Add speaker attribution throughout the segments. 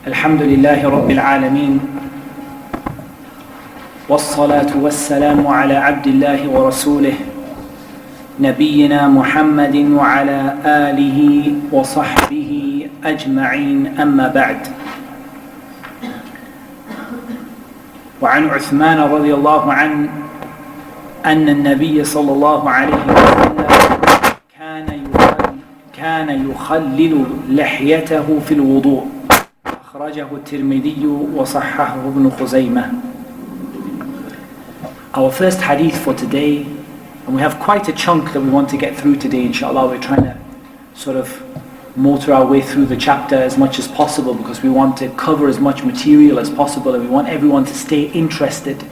Speaker 1: الحمد لله رب العالمين والصلاة والسلام على عبد الله ورسوله نبينا محمد وعلى آله وصحبه أجمعين أما بعد. وعن عثمان رضي الله عنه أن النبي صلى الله عليه وسلم كان يخلل لحيته في الوضوء أخرجه الترمذي وصححه ابن خزيمة. Our first hadith for today, and we have quite a chunk that we want to get through today, inshallah. We're trying to sort of motor our way through the chapter as much as possible because we want to cover as much material as possible, and we want everyone to stay interested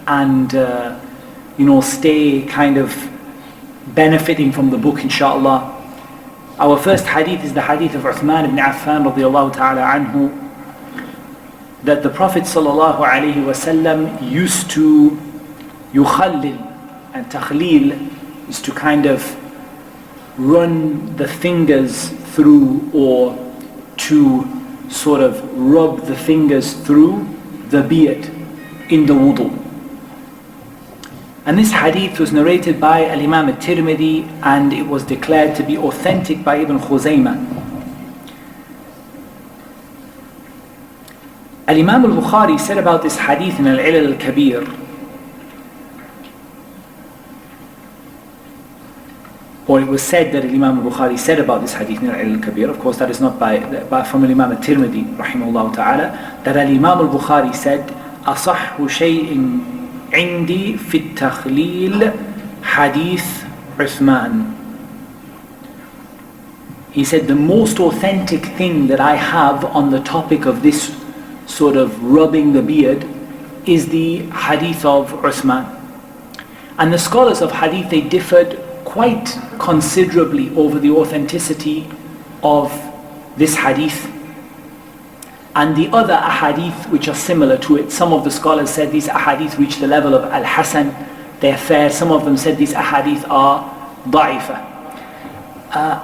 Speaker 1: and stay kind of benefiting from the book, inshallah. Our first hadith is the hadith of Uthman ibn Affan radiyallahu ta'ala anhu, that the Prophet sallallahu alayhi wasallam used to yukhallil, and takhlil is to kind of run the fingers through, or to sort of rub the fingers through the beard in the wudu. And this hadith was narrated by Al-Imam al-Tirmidhi, and it was declared to be authentic by Ibn Khuzaymah. Al-Imam al-Bukhari said about this hadith in Al-Ilal al-Kabir, or it was said that Imam al-Bukhari said about this hadith in Al-Ilal al-Kabir. Of course, that is not from Imam al-Tirmidhi rahimahullah ta'ala, that Imam al-Bukhari said, أصح شيء عندي في التخليل حديث عثمان. He said, the most authentic thing that I have on the topic of this sort of rubbing the beard is the hadith of Uthman. And the scholars of hadith, they differed quite considerably over the authenticity of this hadith and the other ahadith which are similar to it. Some of the scholars said these ahadith reach the level of al-Hasan, they're fair. Some of them said these ahadith are da'ifa.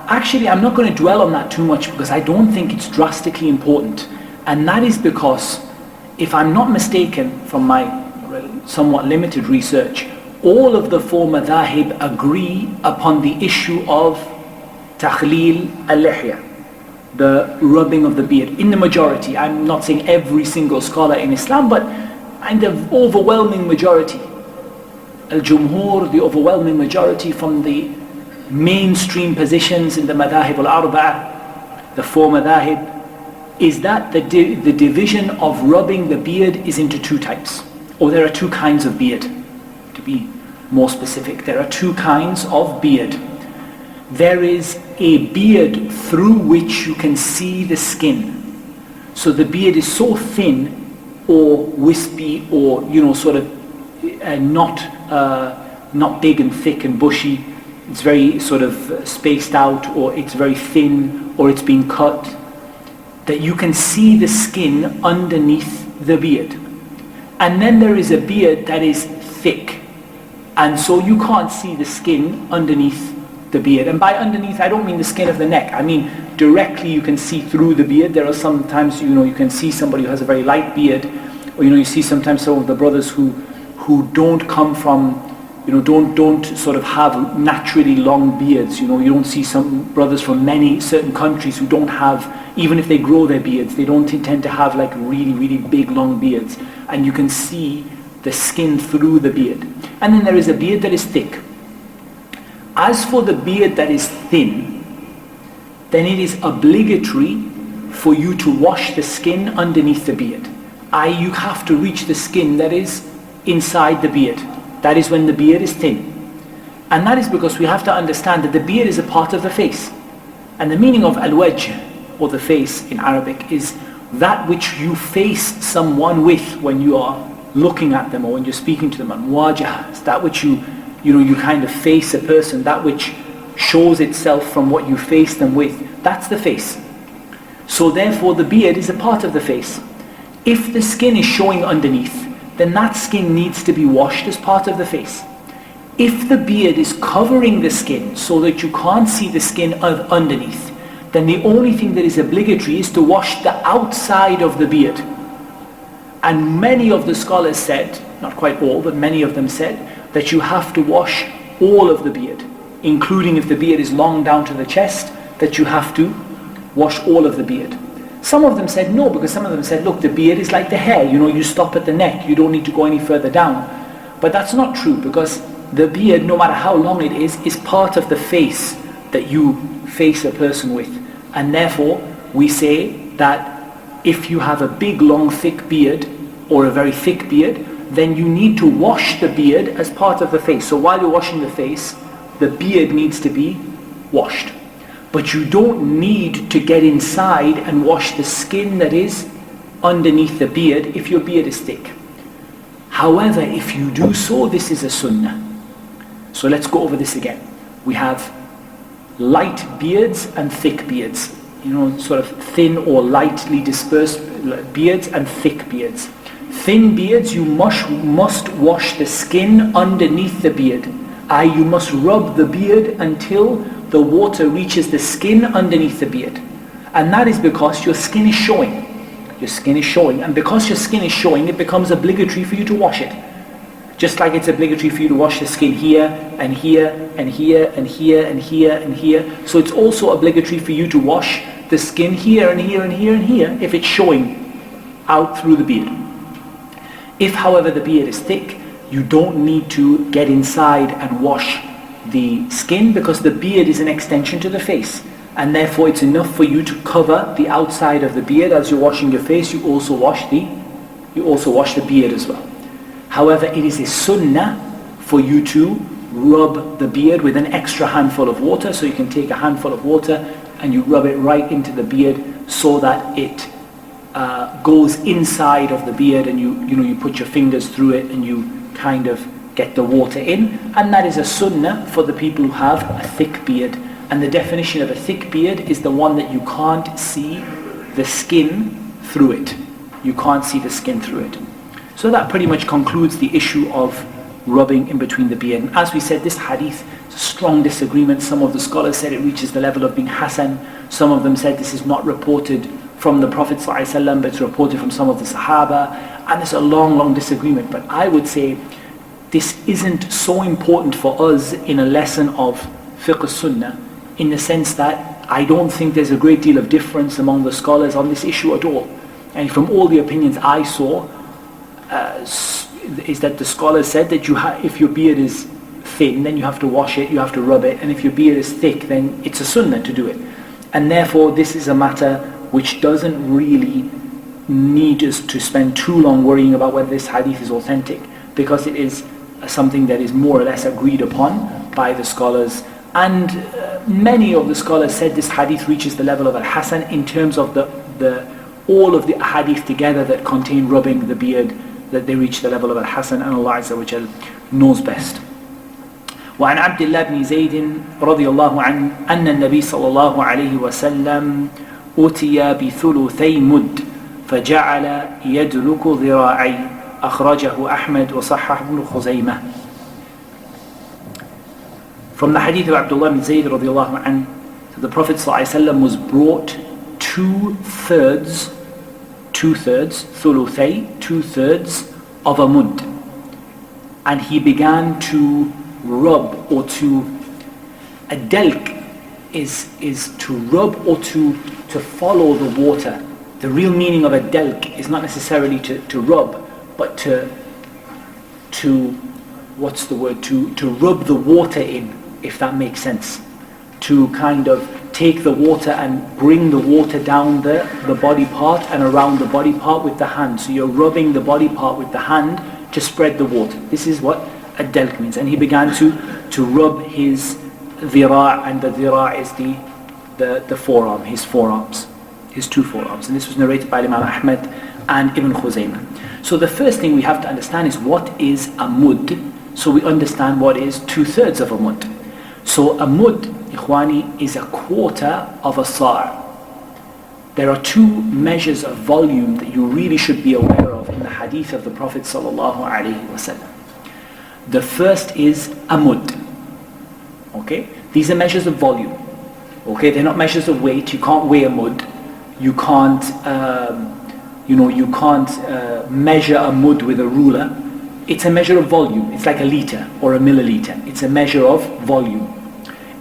Speaker 1: Actually, I'm not going to dwell on that too much because I don't think it's drastically important. And that is because, if I'm not mistaken from my somewhat limited research, all of the four madhahib agree upon the issue of takhlil al-lihya, the rubbing of the beard, in the majority. I'm not saying every single scholar in Islam, but in the overwhelming majority, al-jumhur, the overwhelming majority from the mainstream positions in the madhahib al-arba'ah, the four madhahib, is that the division of rubbing the beard is into two types, or there are two kinds of beard. To be more specific, there are two kinds of beard. There is a beard through which you can see the skin. So the beard is so thin or wispy, or sort of not big and thick and bushy. It's very sort of spaced out, or it's very thin, or it's been cut, that you can see the skin underneath the beard. And then there is a beard that is thick, and so you can't see the skin underneath the beard. And by underneath, I don't mean the skin of the neck. I mean directly you can see through the beard. There are sometimes you can see somebody who has a very light beard, or you see sometimes some of the brothers who don't come from, don't sort of have naturally long beards. You don't see some brothers from many certain countries who don't have, even if they grow their beards, they don't tend to have like really, really big long beards. And you can see the skin through the beard. And then there is a beard that is thick. As for the beard that is thin, then it is obligatory for you to wash the skin underneath the beard. You have to reach the skin that is inside the beard. That is when the beard is thin. And that is because we have to understand that the beard is a part of the face. And the meaning of al-wajh, or the face in Arabic, is that which you face someone with when you are looking at them or when you're speaking to them. Al-muwajah, it's that which you kind of face a person, that which shows itself from what you face them with. That's the face. So therefore the beard is a part of the face. If the skin is showing underneath, then that skin needs to be washed as part of the face. If the beard is covering the skin so that you can't see the skin underneath, then the only thing that is obligatory is to wash the outside of the beard. And many of the scholars said, not quite all, but many of them said, that you have to wash all of the beard, including if the beard is long down to the chest, that you have to wash all of the beard. Some of them said no, because some of them said, look, the beard is like the hair, you stop at the neck, you don't need to go any further down. But that's not true, because the beard, no matter how long it is part of the face that you face a person with. And therefore, we say that if you have a big, long, thick beard, or a very thick beard, then you need to wash the beard as part of the face. So while you're washing the face, the beard needs to be washed. But you don't need to get inside and wash the skin that is underneath the beard if your beard is thick. However, if you do so, this is a sunnah. So let's go over this again. We have light beards and thick beards. Sort of thin or lightly dispersed beards and thick beards. Thin beards, you must wash the skin underneath the beard. You must rub the beard until the water reaches the skin underneath the beard. And that is because your skin is showing. Your skin is showing. And because your skin is showing, it becomes obligatory for you to wash it. Just like it's obligatory for you to wash the skin here, and here, and here, and here, and here, and here. So it's also obligatory for you to wash the skin here, and here, and here, and here, if it's showing out through the beard. If, however, the beard is thick, you don't need to get inside and wash the skin, because the beard is an extension to the face. And therefore it's enough for you to cover the outside of the beard. As you're washing your face, you also wash the beard as well. However, it is a sunnah for you to rub the beard with an extra handful of water. So you can take a handful of water and you rub it right into the beard so that it goes inside of the beard, and you put your fingers through it and you kind of get the water in. And that is a sunnah for the people who have a thick beard. And the definition of a thick beard is the one that you can't see the skin through it. You can't see the skin through it. So that pretty much concludes the issue of rubbing in between the beard. And as we said, this hadith is a strong disagreement. Some of the scholars said it reaches the level of being Hasan. Some of them said this is not reported from the Prophet ﷺ, but it's reported from some of the Sahaba. And there's a long, long disagreement. But I would say this isn't so important for us in a lesson of fiqh sunnah, in the sense that I don't think there's a great deal of difference among the scholars on this issue at all. And from all the opinions I saw, is that the scholars said that if your beard is thin, then you have to wash it, you have to rub it, and if your beard is thick, then it's a sunnah to do it. And therefore this is a matter which doesn't really need us to spend too long worrying about whether this hadith is authentic, because it is something that is more or less agreed upon by the scholars. And many of the scholars said this hadith reaches the level of al-Hasan in terms of all of the hadith together that contain rubbing the beard, that they reach the level of al-Hasan, and Allah Azza wa Jal knows best. وعن عبد الله بن زيد رضي الله عنه أن النبي صلى الله عليه وسلم أتي بثلثي مد فجعل يدلك ذراعي أخرجه أحمد وصححه ابن خزيمة. From the hadith of Abdullah ibn Zayd رضي الله عنه, the Prophet صلى الله عليه وسلم was brought two-thirds, thuluthai, two-thirds of a mud, and he began to rub or to, a delk is to rub or to follow the water. The real meaning of a delk is not necessarily to rub, but to what's the word, to rub the water in, if that makes sense. To kind of take the water and bring the water down the body part and around the body part with the hand. So you're rubbing the body part with the hand to spread the water. This is what a delk means. And he began to rub his dhira', and the dhira' is the forearm, his forearms, his two forearms. And this was narrated by Imam Ahmad and Ibn Khuzaymah. So the first thing we have to understand is what is a mud, so we understand what is two-thirds of a mud. So a mud, Ikhwani, is a quarter of a sa'. There are two measures of volume that you really should be aware of in the hadith of the Prophet ﷺ. The first is a mud. Okay? These are measures of volume. Okay, they're not measures of weight. You can't weigh a mud. You can't, measure a mud with a ruler. It's a measure of volume. It's like a litre or a milliliter. It's a measure of volume.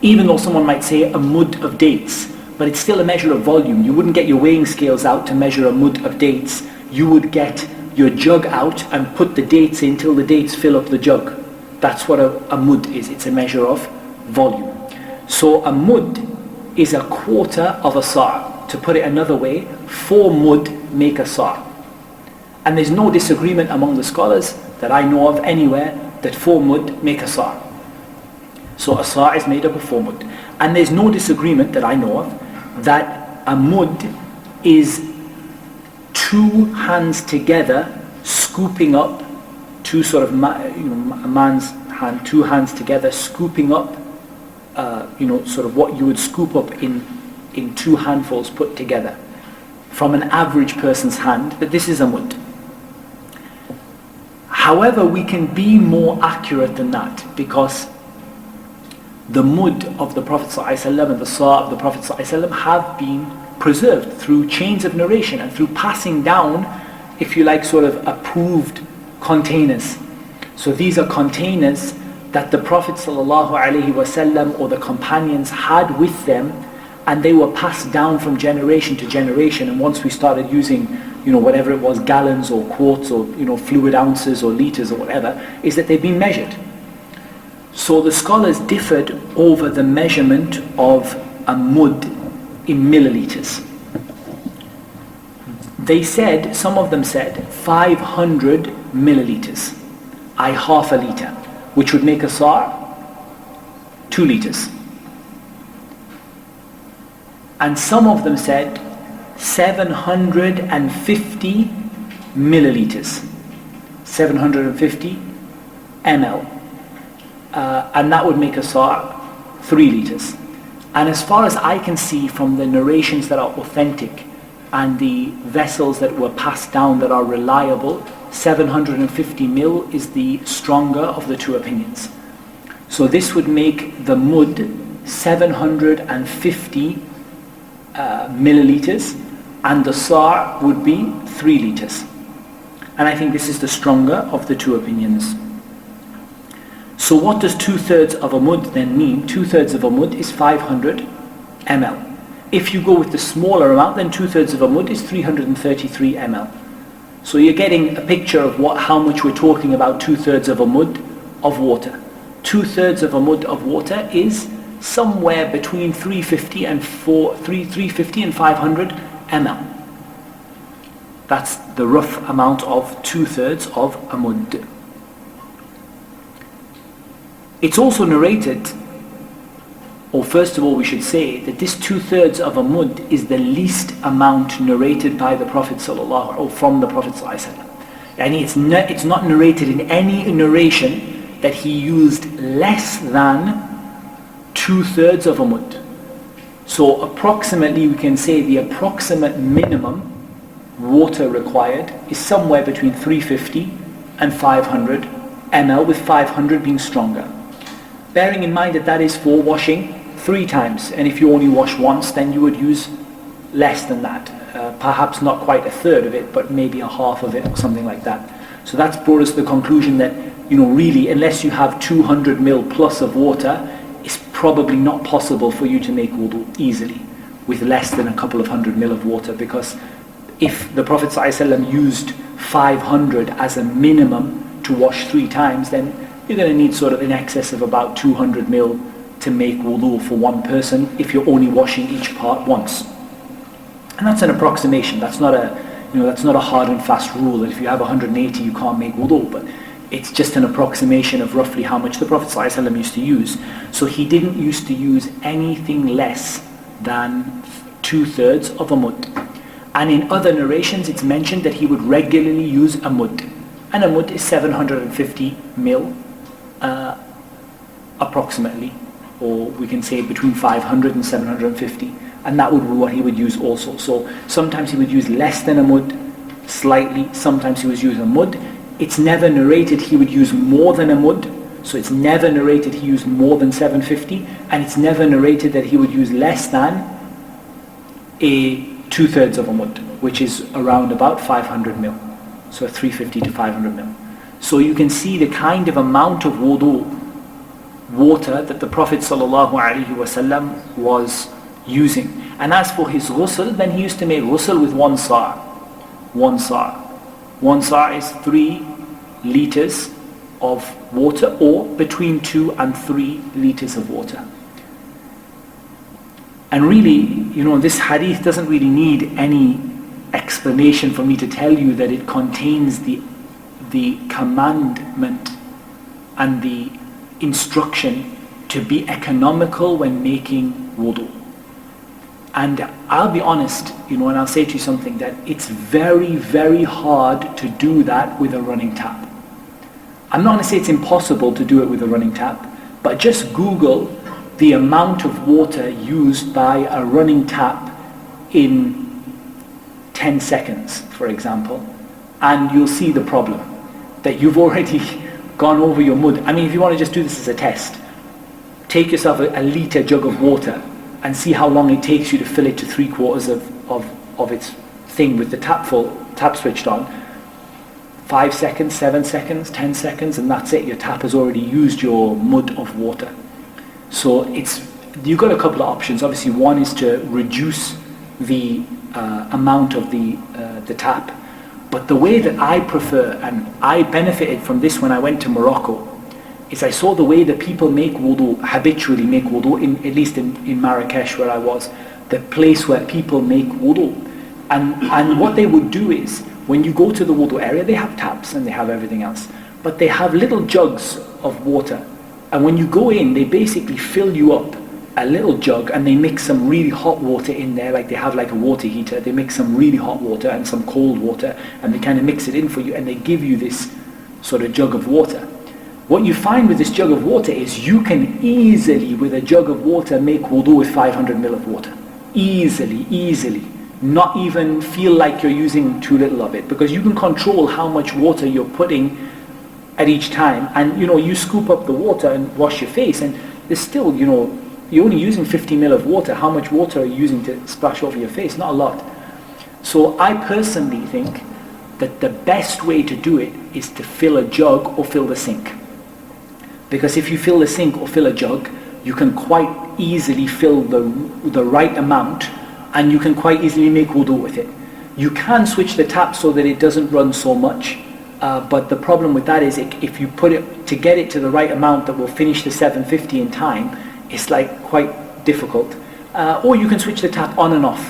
Speaker 1: Even though someone might say a mud of dates, but it's still a measure of volume. You wouldn't get your weighing scales out to measure a mud of dates. You would get your jug out and put the dates in till the dates fill up the jug. That's what a mud is. It's a measure of volume. So a mud is a quarter of a sa'. To put it another way, 4 mud make a sa'. And there's no disagreement among the scholars that I know of anywhere that 4 mud make a sa'. So a sa' is made up of 4 mud. And there's no disagreement that I know of that a mud is 2 hands together scooping up, two sort of, a man's hand, 2 hands together scooping up, sort of what you would scoop up in 2 handfuls put together from an average person's hand, that this is a mud. However, we can be more accurate than that, because the mud of the Prophet ﷺ and the sa' of the Prophet ﷺ have been preserved through chains of narration and through passing down, if you like, sort of approved containers. So these are containers that the Prophet ﷺ or the companions had with them, and they were passed down from generation to generation. And once we started using, whatever it was, gallons or quarts or, fluid ounces or litres or whatever, is that they've been measured. So the scholars differed over the measurement of a mud in milliliters. They said, some of them said 500 milliliters, half a litre, which would make a sa' 2 litres. And some of them said 750 milliliters, 750 ml. And that would make a sa' 3 litres. And as far as I can see from the narrations that are authentic and the vessels that were passed down that are reliable, 750 mil is the stronger of the 2 opinions. So this would make the mud 750 milliliters, and the sa' would be 3 litres. And I think this is the stronger of the 2 opinions. So what does 2/3 of a mud then mean? 2/3 of a mud is 500 ml. If you go with the smaller amount, then 2/3 of a mud is 333 ml. So you're getting a picture of how much we're talking about. 2/3 of a mud of water. 2/3 of a mud of water is somewhere between 350 and 500 ml. That's the rough amount of 2/3 of a mud. It's also narrated, or first of all we should say, that this 2/3 of a mud is the least amount narrated by the Prophet ﷺ, or from the Prophet ﷺ. And it's not narrated in any narration that he used less than 2/3 of a mud. So approximately we can say the approximate minimum water required is somewhere between 350 and 500 ml, with 500 being stronger. Bearing in mind that that is for washing 3 times, and if you only wash once, then you would use less than that. Perhaps not quite 1/3 of it, but maybe 1/2 of it or something like that. So that's brought us to the conclusion that, really, unless you have 200 ml plus of water, it's probably not possible for you to make wudu easily with less than a couple of 100 ml of water, because if the Prophet ﷺ used 500 as a minimum to wash 3 times, then you're going to need sort of in excess of about 200 ml to make wudu for one person if you're only washing each part once. And that's an approximation. That's not a hard and fast rule that if you have 180 you can't make wudu, but it's just an approximation of roughly how much the Prophet ﷺ used to use. So he didn't used to use anything less than 2/3 of a mud. And in other narrations it's mentioned that he would regularly use a mud. And a mud is 750 mil approximately, or we can say between 500 and 750. And that would be what he would use also. So sometimes he would use less than a mud, slightly. Sometimes he would use a mud. It's never narrated he would use more than a mud. So it's never narrated he used more than 750, and it's never narrated that he would use less than a 2/3 of a mud, which is around about 500 mil. So 350 to 500 mil. So you can see the kind of amount of wudu, water, that the Prophet ﷺ was using. And as for his ghusl, then he used to make ghusl with 1 sa'. 1 sa'. 1 sa' is 3 liters of water, or between 2 and 3 liters of water. And really, this hadith doesn't really need any explanation for me to tell you that it contains the commandment and the instruction to be economical when making wudu. And I'll be honest, and I'll say to you something, that it's very, very hard to do that with a running tap. I'm not going to say it's impossible to do it with a running tap, but just Google the amount of water used by a running tap in 10 seconds, for example, and you'll see the problem, that you've already gone over your mud. I mean, if you want to just do this as a test, take yourself a litre jug of water and see how long it takes you to fill it to 3/4 of its thing with the tap switched on. 5 seconds, 7 seconds, 10 seconds, and that's it. Your tap has already used your mud of water. So you've got a couple of options. Obviously, one is to reduce the amount of the tap. But the way that I prefer, and I benefited from this when I went to Morocco, is I saw the way that people habitually make wudu, at least in Marrakesh where I was, the place where people make wudu. And what they would do is, when you go to the wudu area, they have taps and they have everything else, but they have little jugs of water. And when you go in, they basically fill you up a little jug and they mix some really hot water in there, like they have like a water heater. They mix some really hot water and some cold water, and they kind of mix it in for you, and they give you this sort of jug of water. What you find with this jug of water is you can easily, with a jug of water, make wudu with 500 ml of water. Easily. Not even feel like you're using too little of it, because you can control how much water you're putting at each time. And you scoop up the water and wash your face, and there's still, you're only using 50 ml of water. How much water are you using to splash over your face? Not a lot. So I personally think that the best way to do it is to fill a jug or fill the sink. Because if you fill the sink or fill a jug, you can quite easily fill the right amount, and you can quite easily make wudu with it. You can switch the tap so that it doesn't run so much, but the problem with that is if you put it, to get it to the right amount that will finish the 750 in time, it's like quite difficult. Or you can switch the tap on and off.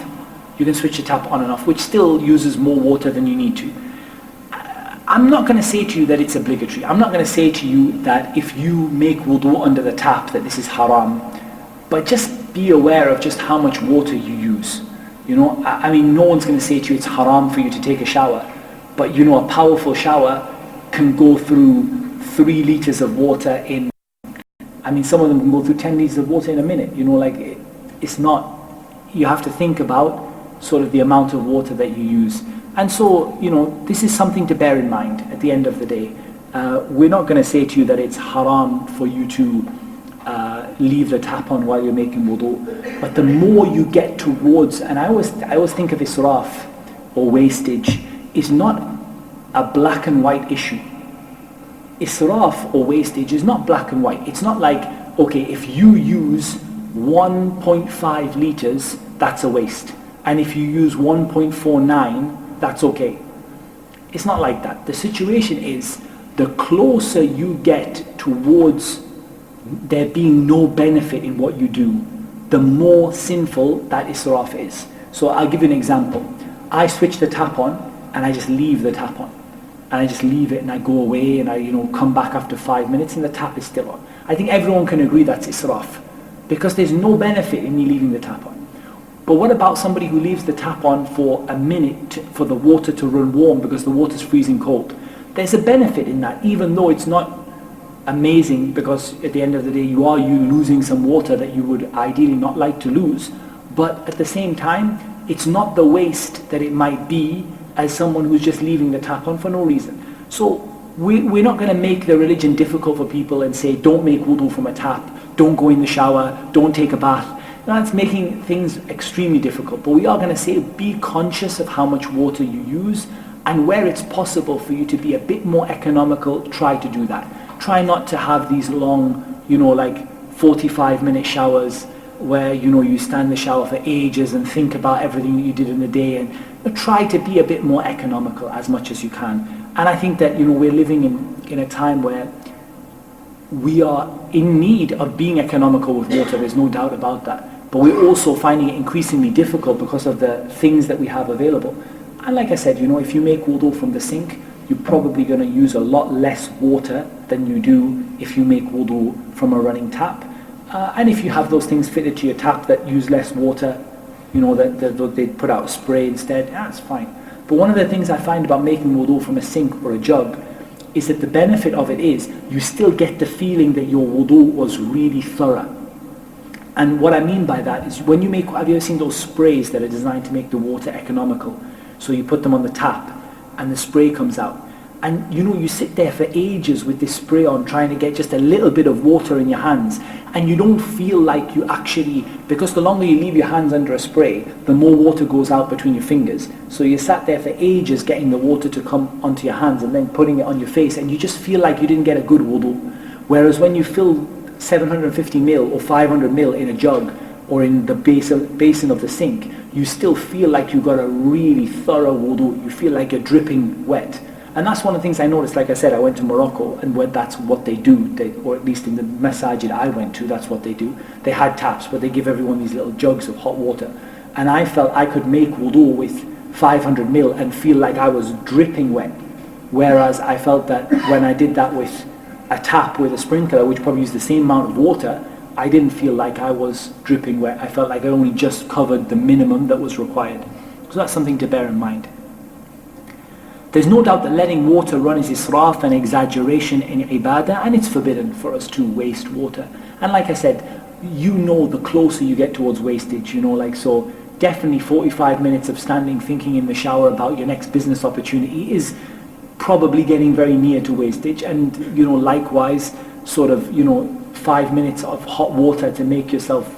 Speaker 1: You can switch the tap on and off, which still uses more water than you need to. I'm not going to say to you that it's obligatory. I'm not going to say to you that if you make wudu under the tap that this is haram. But just be aware of just how much water you use. I mean, no one's going to say to you it's haram for you to take a shower. But a powerful shower can go through 3 liters of water in, I mean, some of them can go through 10 liters of water in a minute. It's not, you have to think about sort of the amount of water that you use. And so, this is something to bear in mind at the end of the day. We're not going to say to you that it's haram for you to leave the tap on while you're making wudu. But the more you get towards, and I always think of israf or wastage, is not a black and white issue. Israf or wastage is not black and white. It's not like, okay, if you use 1.5 liters, that's a waste. And if you use 1.49, that's okay. It's not like that. The situation is, the closer you get towards there being no benefit in what you do, the more sinful that israf is. So I'll give you an example. I switch the tap on and I just leave the tap on. And I just leave it and I go away and I come back after 5 minutes and the tap is still on. I think everyone can agree that's israf, because there's no benefit in me leaving the tap on. But what about somebody who leaves the tap on for a minute for the water to run warm because the water's freezing cold? There's a benefit in that, even though it's not amazing, because at the end of the day you are losing some water that you would ideally not like to lose. But at the same time, it's not the waste that it might be as someone who's just leaving the tap on for no reason. So we're not going to make the religion difficult for people and say, don't make wudu from a tap, don't go in the shower, don't take a bath. That's making things extremely difficult. But we are going to say, be conscious of how much water you use, and where it's possible for you to be a bit more economical, try to do that. Try not to have these long, like 45-minute showers where, you stand in the shower for ages and think about everything that you did in the day, and try to be a bit more economical as much as you can. And I think that, we're living in a time where we are in need of being economical with water, there's no doubt about that. But we're also finding it increasingly difficult because of the things that we have available. And like I said, if you make wudu from the sink, you're probably going to use a lot less water than you do if you make wudu from a running tap. And if you have those things fitted to your tap that use less water, that they put out a spray instead, that's fine. But one of the things I find about making wudu from a sink or a jug is that the benefit of it is you still get the feeling that your wudu was really thorough. And what I mean by that is when you have you ever seen those sprays that are designed to make the water economical? So you put them on the tap and the spray comes out. And you sit there for ages with this spray on trying to get just a little bit of water in your hands. And you don't feel like you actually, because the longer you leave your hands under a spray, the more water goes out between your fingers. So you sat there for ages getting the water to come onto your hands and then putting it on your face, and you just feel like you didn't get a good wudu. Whereas when you fill 750 ml or 500 ml in a jug or in the basin of the sink, you still feel like you got a really thorough wudu. You feel like you're dripping wet. And that's one of the things I noticed. Like I said, I went to Morocco, and that's what they do, or at least in the masajid I went to, that's what they do. They had taps, but they give everyone these little jugs of hot water. And I felt I could make wudu with 500 ml and feel like I was dripping wet. Whereas I felt that when I did that with a tap with a sprinkler, which probably used the same amount of water, I didn't feel like I was dripping wet. I felt like I only just covered the minimum that was required. So that's something to bear in mind. There's no doubt that letting water run is israf and exaggeration in ibadah, and it's forbidden for us to waste water. And like I said, the closer you get towards wastage, so definitely 45 minutes of standing thinking in the shower about your next business opportunity is probably getting very near to wastage. And likewise, 5 minutes of hot water to make yourself,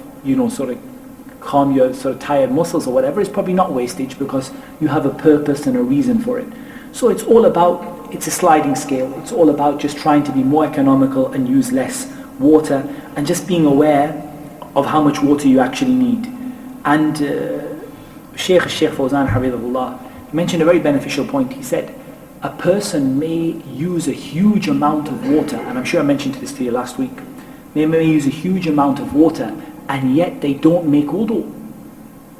Speaker 1: calm your tired muscles or whatever is probably not wastage, because you have a purpose and a reason for it. So it's a sliding scale. It's all about just trying to be more economical and use less water, and just being aware of how much water you actually need. And Shaykh Fawzan Hafidhahullah mentioned a very beneficial point. He said, a person may use a huge amount of water, and I'm sure I mentioned this to you last week, they may use a huge amount of water, and yet they don't make wudu,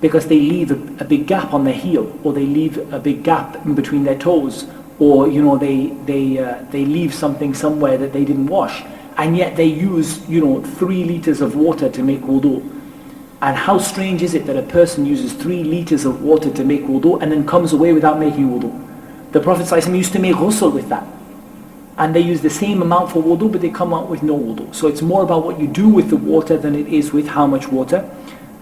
Speaker 1: because they leave a big gap on their heel, or they leave a big gap in between their toes, or they leave something somewhere that they didn't wash, and yet they use 3 liters of water to make wudu. And how strange is it that a person uses 3 liters of water to make wudu and then comes away without making wudu? The Prophet ﷺ used to make ghusl with that, and they use the same amount for wudu, but they come out with no wudu. So it's more about what you do with the water than it is with how much water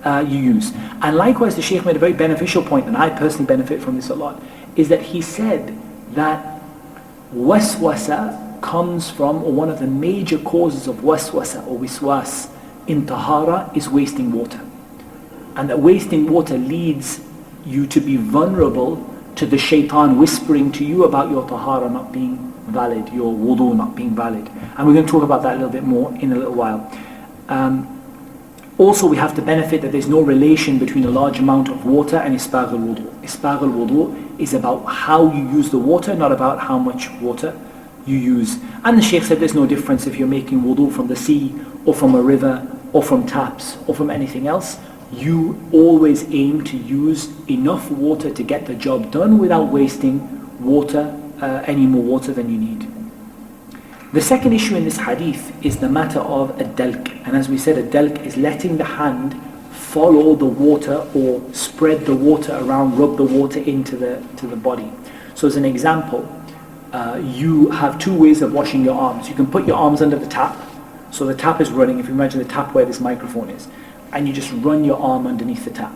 Speaker 1: you use. And likewise, the Shaykh made a very beneficial point, and I personally benefit from this a lot, is that he said that waswasa comes from, or one of the major causes of waswasa or wiswas in tahara is wasting water. And that wasting water leads you to be vulnerable to the shaitan whispering to you about your tahara not being valid, your wudu not being valid. And we're going to talk about that a little bit more in a little while. Also, we have to benefit that there's no relation between a large amount of water and isbagh al-wudu. Isbagh al-wudu is about how you use the water, not about how much water you use. And the Shaykh said there's no difference if you're making wudu from the sea, or from a river, or from taps, or from anything else. You always aim to use enough water to get the job done without wasting water, any more water than you need. The second issue in this hadith is the matter of a dalk. And as we said, a dalk is letting the hand follow the water or spread the water around, rub the water into the body. So as an example, you have 2 ways of washing your arms. You can put your arms under the tap. So the tap is running, if you imagine the tap where this microphone is, and you just run your arm underneath the tap.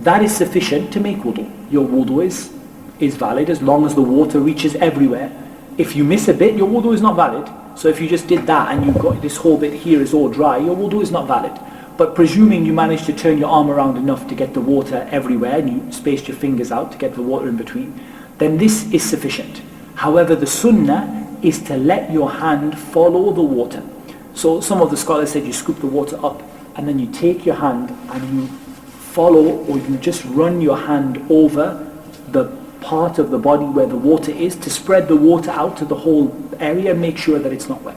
Speaker 1: That is sufficient to make wudu. Your wudu is valid as long as the water reaches everywhere. if you miss a bit, your wudu is not valid. So if you just did that and you've got this whole bit here is all dry, your wudu is not valid. But presuming you managed to turn your arm around enough to get the water everywhere and you spaced your fingers out to get the water in between, then this is sufficient. However, the sunnah is to let your hand follow the water. So some of the scholars said you scoop the water up and then you take your hand and you follow, or you just run your hand over the part of the body where the water is to spread the water out to the whole area and make sure that it's not wet.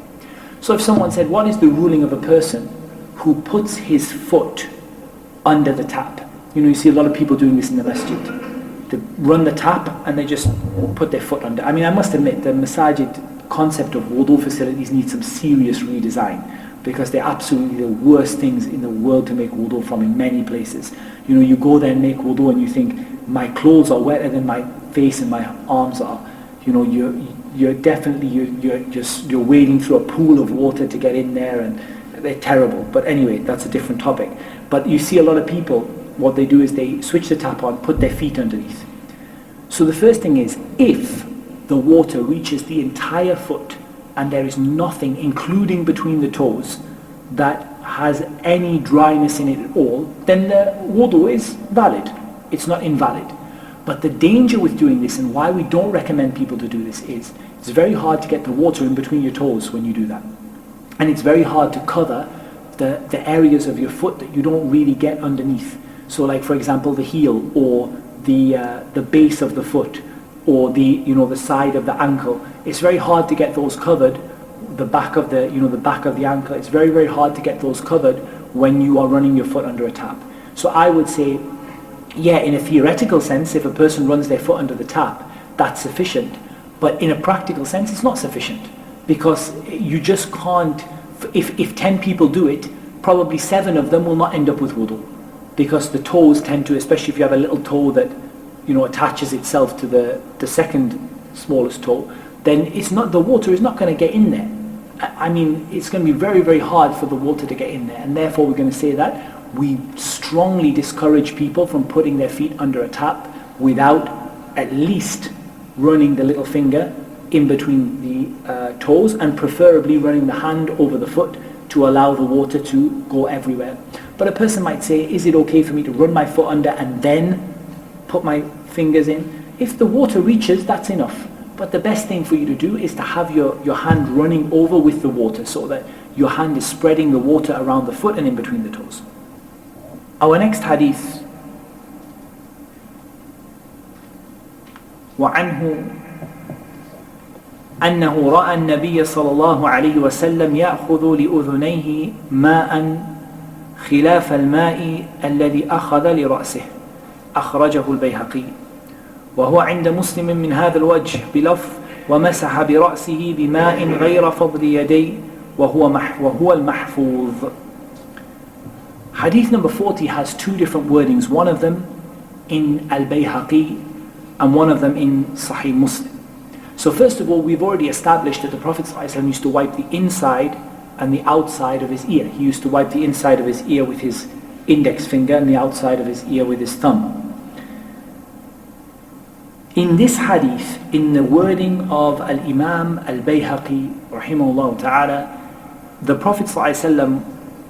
Speaker 1: So if someone said, what is the ruling of a person who puts his foot under the tap? You see a lot of people doing this in the masjid. They run the tap and they just put their foot under. I mean, I must admit, the masajid concept of wudu facilities needs some serious redesign, because they're absolutely the worst things in the world to make wudu from in many places. You go there and make wudu and you think, my clothes are wetter than my face and my arms are. You're definitely, you're wading through a pool of water to get in there, and they're terrible. But anyway, that's a different topic. But you see a lot of people, what they do is they switch the tap on, put their feet underneath. So the first thing is, if the water reaches the entire foot and there is nothing, including between the toes, that has any dryness in it at all, then the wudu is valid. It's not invalid. But the danger with doing this, and why we don't recommend people to do this, is it's very hard to get the water in between your toes when you do that. And it's very hard to cover the areas of your foot that you don't really get underneath. So like, for example, the heel, or the base of the foot, or the side of the ankle. It's very hard to get those covered. The back of the ankle. It's very, very hard to get those covered when you are running your foot under a tap. So I would say, yeah, in a theoretical sense, if a person runs their foot under the tap, that's sufficient. But in a practical sense, it's not sufficient, because you just can't. If 10 people do it, probably 7 of them will not end up with wudu, because the toes tend to, especially if you have a little toe that attaches itself to the second smallest toe, then the water is not going to get in there. I mean, it's going to be very, very hard for the water to get in there, and therefore we're going to say that we strongly discourage people from putting their feet under a tap without at least running the little finger in between the toes, and preferably running the hand over the foot to allow the water to go everywhere. But a person might say, is it okay for me to run my foot under and then put my fingers in? If the water reaches, that's enough. But the best thing for you to do is to have your hand running over with the water, so that your hand is spreading the water around the foot and in between the toes. Our next hadith, وعنه أنه رأى النبي صلى الله عليه وسلم يأخذ لأذنيه ماء خلاف الماء الذي أخذ لرأسه، أخرجه البيهقي، وهو عند مسلم من هذا الوجه بلفظ ومسح برأسه بماء غير فضل يديه وهو المحفوظ. Hadith number 40 has 2 different wordings, one of them in Al-Bayhaqi and one of them in Sahih Muslim. So first of all, we've already established that the Prophet ﷺ used to wipe the inside and the outside of his ear. He used to wipe the inside of his ear with his index finger and the outside of his ear with his thumb. In this hadith, in the wording of Al-Imam Al-Bayhaqi rahimahullah ta'ala, the Prophet ﷺ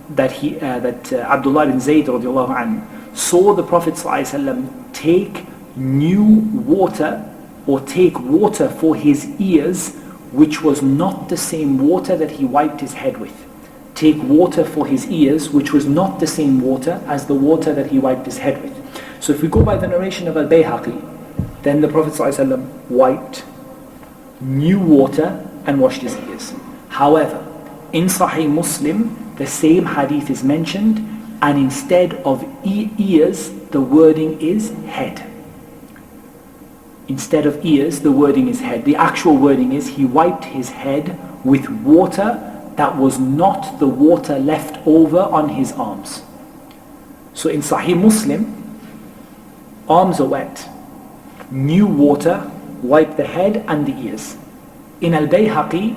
Speaker 1: that Abdullah bin Zayd radiallahu anhu saw the Prophet ﷺ take new water, or take water for his ears, which was not the same water that he wiped his head with. Take water for his ears, which was not the same water as the water that he wiped his head with. So if we go by the narration of Al-Bayhaqi, then the Prophet ﷺ wiped new water and washed his ears. However, in Sahih Muslim, the same hadith is mentioned, and instead of ears, the wording is head. Instead of ears, the wording is head. The actual wording is, he wiped his head with water that was not the water left over on his arms. So in Sahih Muslim, arms are wet, new water, wipe the head and the ears. In Al-Bayhaqi,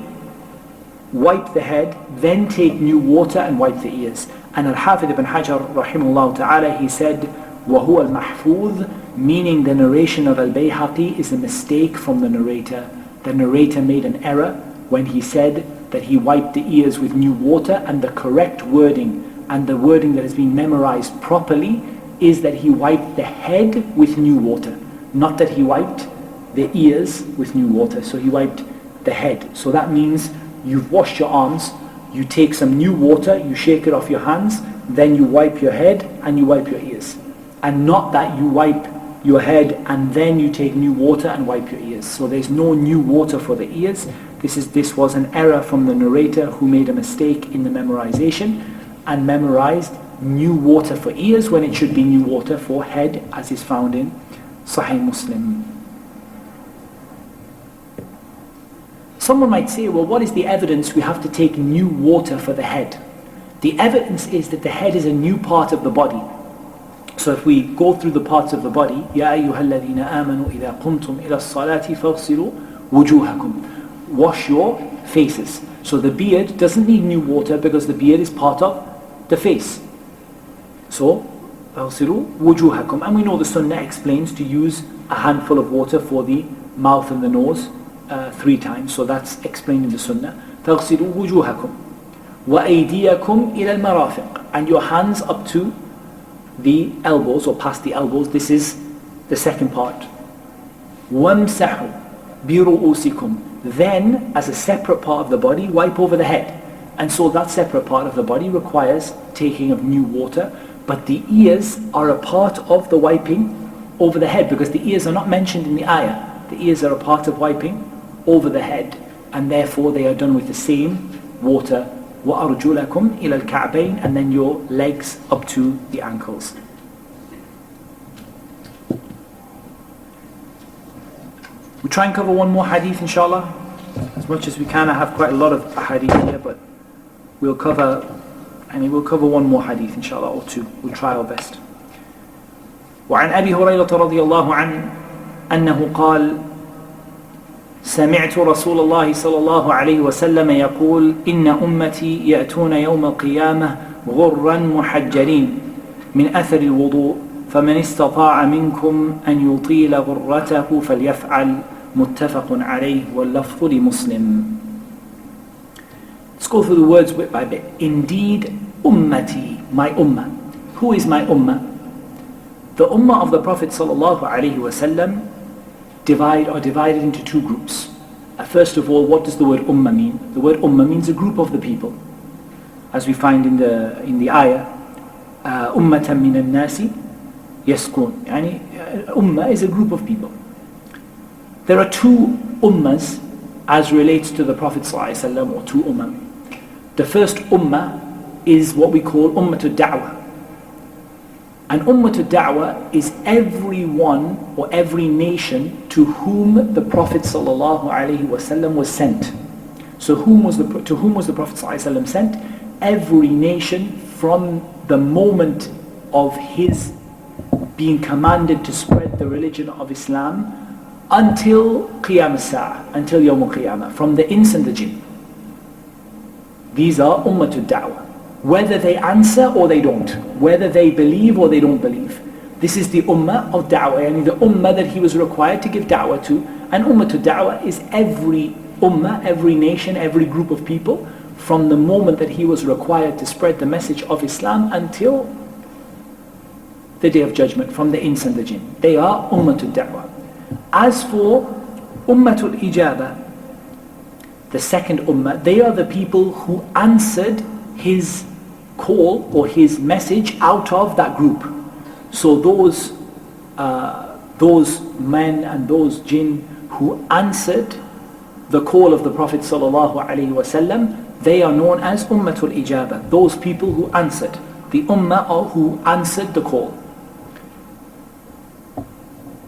Speaker 1: wipe the head, then take new water and wipe the ears. And Al-Hafidh ibn Hajar rahimahullah ta'ala, he said, وَهُوَ الْمَحْفُوظ, meaning the narration of Al-Bayhaqi is a mistake from the narrator the narrator made an error when he said that he wiped the ears with new water, and the correct wording and the wording that has been memorized properly is that he wiped the head with new water, not that he wiped the ears with new water. So he wiped the head. So that means you've washed your arms, you take some new water, you shake it off your hands, then you wipe your head and you wipe your ears. And not that you wipe your head and then you take new water and wipe your ears. So there's no new water for the ears. This was an error from the narrator who made a mistake in the memorization and memorized new water for ears when it should be new water for head, as is found in Sahih Muslim. Someone might say, well, what is the evidence we have to take new water for the head? The evidence is that the head is a new part of the body. So if we go through the parts of the body, يَا أَيُّهَا الَّذِينَ آمَنُوا إِذَا قُمْتُمْ إِلَى الصَّلَاةِ فَاغْسِلُوا وُجُوهَكُمْ. Wash your faces. So the beard doesn't need new water because the beard is part of the face. So, فَاغْسِلُوا وُجُوهَكُمْ. And we know the Sunnah explains to use a handful of water for the mouth and the nose 3 times. So that's explained in the Sunnah. فَاغْسِلُوا وُجُوهَكُمْ وَأَيْدِيَكُمْ إِلَى الْمَرَافِقِ. And your hands up to the elbows or past the elbows. This is the second part. وَامْسَحُوا بِرُؤُوسِكُمْ. Then, as a separate part of the body, wipe over the head. And so that separate part of the body requires taking of new water. But the ears are a part of the wiping over the head, because the ears are not mentioned in the ayah. The ears are a part of wiping over the head, and therefore they are done with the same water. وَأَرْجُلَكُمْ إِلَى الْكَعْبَيْنِ. And then your legs up to the ankles. We try and cover one more hadith, inshallah, as much as we can. I have quite a lot of hadith here, but we'll cover one more hadith, inshallah, or 2. We'll try our best. وعن أبي هريرة رضي الله عنه أنه قال: سمعت رسول الله صلى الله عليه وسلم يقول: إن أمتي يأتون يوم القيامة غرا محجلين من أثر الوضوء فمن استطاع منكم أن يطيل غرته فليفعل. متفق عليه واللفظ لمسلم. Let's go through the words bit by bit. Indeed, ummati, my ummah. Who is my ummah? The ummah of the Prophet sallallahu alaihi wasallam are divided into 2 groups. First of all, what does the word ummah mean? The word ummah means a group of the people, as we find in the ayah, ummatan min al-nasi yaskun. Yani, ummah is a group of people. There are 2 ummahs as relates to the Prophet ﷺ, or 2 ummah. The first ummah is what we call ummatul da'wah. And ummatul da'wah is everyone or every nation to whom the Prophet ﷺ was sent. So to whom was the Prophet ﷺ sent? Every nation, from the moment of his being commanded to spread the religion of Islam until Qiyam as-Sa'ah, until Yawm al-Qiyamah, from the ins and the jinn. These are ummatul da'wah. Whether they answer or they don't, whether they believe or they don't believe. This is the ummah of da'wah, yani the ummah that he was required to give da'wah to. And ummatul da'wah is every ummah, every nation, every group of people, from the moment that he was required to spread the message of Islam until the Day of Judgment, from the ins and the jinn. They are ummatul da'wah. As for ummatul ijabah, the second ummah, they are the people who answered his call or his message out of that group. So those men and those jinn who answered the call of the Prophet ﷺ, they are known as ummatul ijabah, those people who answered, the ummah who answered the call.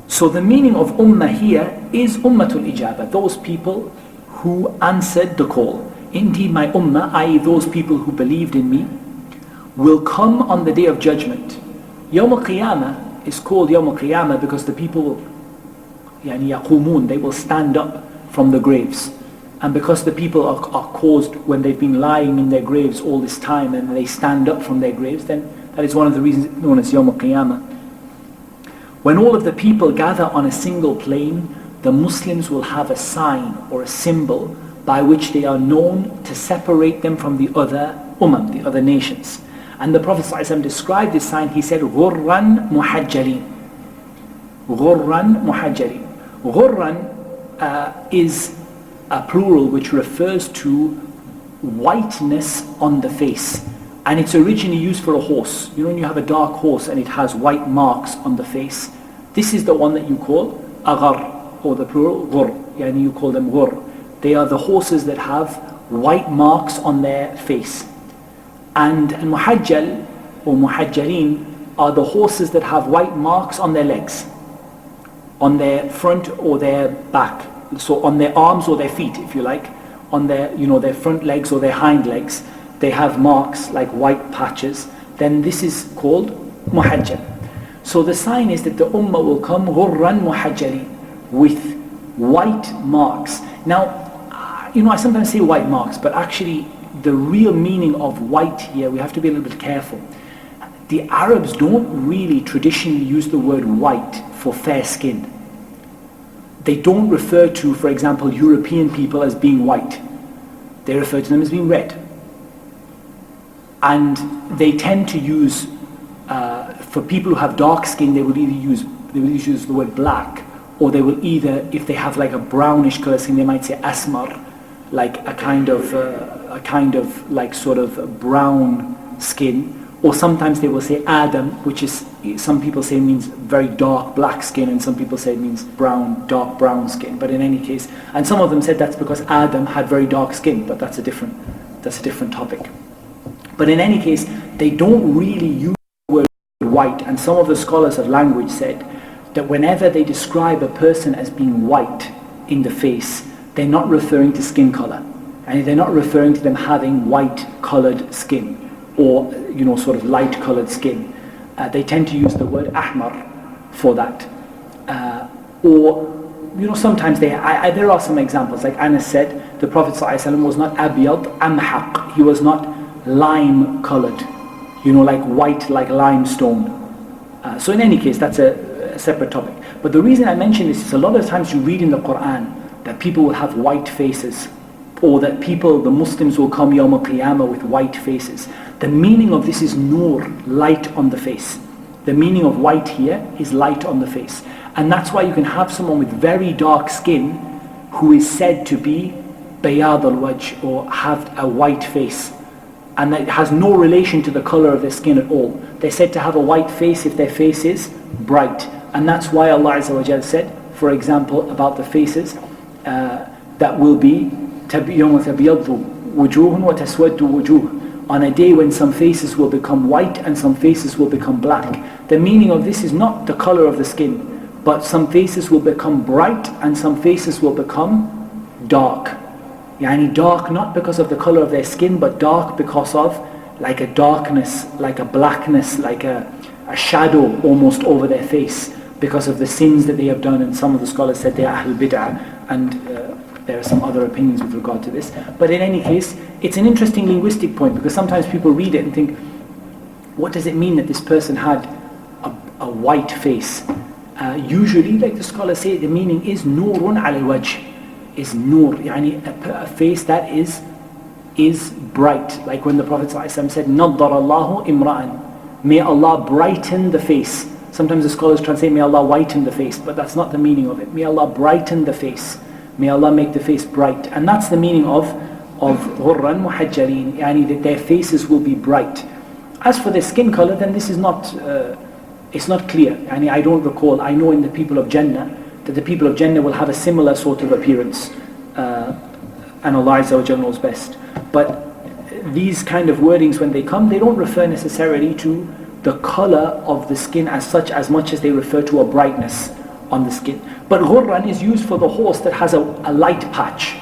Speaker 1: So the meaning of ummah here is ummatul ijabah, those people who answered the call. Indeed, my ummah, i.e. those people who believed in me, will come on the Day of Judgment. Yawm al-Qiyamah is called Yawm al-Qiyamah because the people, yaqumun, they will stand up from the graves. And because the people are caused when they've been lying in their graves all this time and they stand up from their graves, then that is one of the reasons known as Yawm al-Qiyamah. When all of the people gather on a single plane, the Muslims will have a sign or a symbol by which they are known to separate them from the other Ummah, the other nations. And the Prophet ﷺ described this sign, he said, غُرًّا مُحَجَّلِينَ. غُرًّا مُحَجَّلِينَ. غُرًّا is a plural which refers to whiteness on the face. And it's originally used for a horse. You know, when you have a dark horse and it has white marks on the face, this is the one that you call aghar, or the plural ghur. Yani you call them ghur. They are the horses that have white marks on their face. And muhajjal or muhajjalin are the horses that have white marks on their legs, on their front or their back. So on their arms or their feet, if you like, on their, their front legs or their hind legs, they have marks like white patches. Then this is called muhajjal. So the sign is that the ummah will come ghurran muhajjalin, with white marks. Now, I sometimes say white marks, but actually the real meaning of white here, we have to be a little bit careful. The Arabs don't really traditionally use the word white for fair skin. They don't refer to, for example, European people as being white. They refer to them as being red. And they tend to use, for people who have dark skin, they would either use the word black, or they will either, if they have like a brownish color skin, they might say asmar, like a kind of like sort of brown skin. Or sometimes they will say Adam, which is, some people say means very dark black skin, and some people say it means brown, dark brown skin. But in any case, and some of them said that's because Adam had very dark skin, but that's a different topic. But in any case, they don't really use the word white. And some of the scholars of language said that whenever they describe a person as being white in the face, they're not referring to skin color. And they're not referring to them having white colored skin, or sort of light colored skin. They tend to use the word ahmar for that. Or sometimes there are some examples, like Anas said, the Prophet ﷺ was not abiyad amhaq, he was not lime colored, like white, like limestone. So in any case, that's a separate topic. But the reason I mention this is a lot of times you read in the Quran that people will have white faces, or that the Muslims will come Yawm al-Qiyamah with white faces. The meaning of this is nur, light on the face. The meaning of white here is light on the face. And that's why you can have someone with very dark skin who is said to be bayad al-wajh, or have a white face. And that has no relation to the color of their skin at all. They're said to have a white face if their face is bright. And that's why Allah Azza wa Jal said, for example, about the faces that will be يَوْمَ تَبْيَضُّ وُجُوهٌ وَتَسْوَدُّ وُجُوهٌ, on a day when some faces will become white and some faces will become black. The meaning of this is not the color of the skin, but some faces will become bright and some faces will become dark. Yani dark not because of the color of their skin, but dark because of like a darkness, like a blackness, like a shadow almost over their face, because of the sins that they have done. And some of the scholars said they are Ahlul Bid'ah, and there are some other opinions with regard to this. But in any case, it's an interesting linguistic point, because sometimes people read it and think, what does it mean that this person had a white face? Usually, like the scholars say, the meaning is nurun ala al-wajh, is nur, yani a face that is bright. Like when the Prophet ﷺ said, نَضَّرَ اللَّهُ إِمْرَأً, may Allah brighten the face. Sometimes the scholars translate, may Allah whiten the face, but that's not the meaning of it. May Allah brighten the face. May Allah make the face bright. And that's the meaning of غُرًّا مُحَجَّلِينَ, yani that their faces will be bright. As for their skin color, then this is not, it's not clear. Yani I don't recall, I know in the people of Jannah, that the people of Jannah will have a similar sort of appearance. And Allah Azza wa Jalla knows best. But these kind of wordings, when they come, they don't refer necessarily to the color of the skin as much as they refer to a brightness on the skin. But ghurran is used for the horse that has a light patch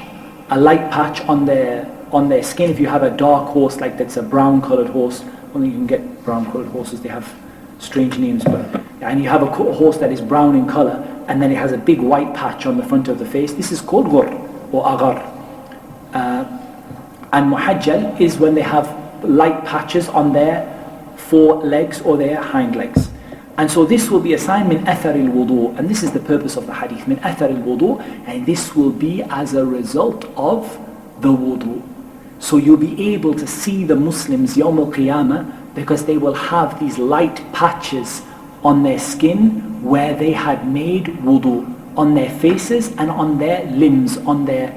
Speaker 1: on their skin. If you have a dark horse, like that's a brown colored horse, only you can get brown colored horses, they have strange names, and you have a horse that is brown in color, and then it has a big white patch on the front of the face, this is called ghur or aghar. And muhajjal is when they have light patches on their forelegs or their hind legs. And so this will be a sign min athar al-wudu, and this is the purpose of the hadith, min athar al-wudu, and this will be as a result of the wudu. So you'll be able to see the Muslims Yawm al-Qiyamah because they will have these light patches on their skin where they had made wudu, on their faces and on their limbs, on their